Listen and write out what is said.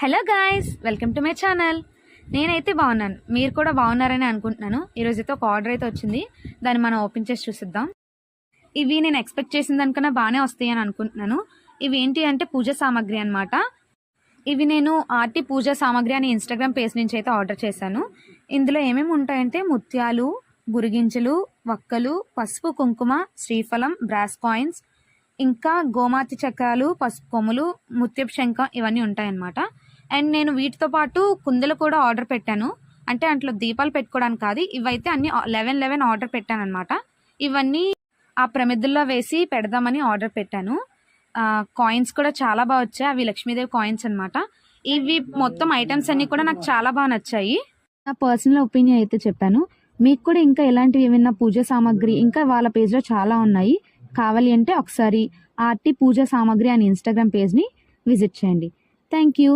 Hello guys, welcome to my channel. నేనైతే బాగున్నాను, మీరు కూడా బాగున్నారని అనుకుంటున్నాను. ఈరోజు అయితే ఒక ఆర్డర్ అయితే వచ్చింది, దాన్ని మనం ఓపెన్ చేసి చూసిద్దాం. ఇవి నేను ఎక్స్పెక్ట్ చేసిన దానికన్నా బాగానే వస్తాయి అని అనుకుంటున్నాను. ఇవి ఏంటి అంటే పూజ సామాగ్రి అనమాట. ఇవి నేను ఆర్టి పూజ సామాగ్రి అని ఇన్స్టాగ్రామ్ పేజ్ నుంచి అయితే ఆర్డర్ చేశాను. ఇందులో ఏమేమి ఉంటాయంటే ముత్యాలు, గురిగింజలు, వక్కలు, పసుపు, కుంకుమ, శ్రీఫలం, బ్రాస్ కాయిన్స్, ఇంకా గోమాతి చక్రాలు, పసుపు కొమ్ములు, ముత్యపు శంఖ ఇవన్నీ ఉంటాయన్నమాట. అండ్ నేను వీటితో పాటు కుందలు కూడా ఆర్డర్ పెట్టాను. అంటే అంట్లో దీపాలు పెట్టుకోవడానికి కాదు, ఇవైతే అన్ని 11 ఆర్డర్ పెట్టాను అనమాట. ఇవన్నీ ఆ ప్రమిద్దుల్లో వేసి పెడదామని ఆర్డర్ పెట్టాను. కాయిన్స్ కూడా చాలా బాగా వచ్చాయి. అవి లక్ష్మీదేవి కాయిన్స్ అనమాట. ఇవి మొత్తం ఐటమ్స్ అన్ని కూడా నాకు చాలా బాగా నచ్చాయి. నా పర్సనల్ ఒపీనియన్ అయితే చెప్పాను. మీకు కూడా ఇంకా ఎలాంటివి ఏమైనా పూజ సామాగ్రి ఇంకా వాళ్ళ పేజ్లో చాలా ఉన్నాయి, కావాలి అంటే ఒకసారి ఆర్టి పూజ సామాగ్రి అని ఇన్స్టాగ్రామ్ పేజ్ని విజిట్ చేయండి. Thank you.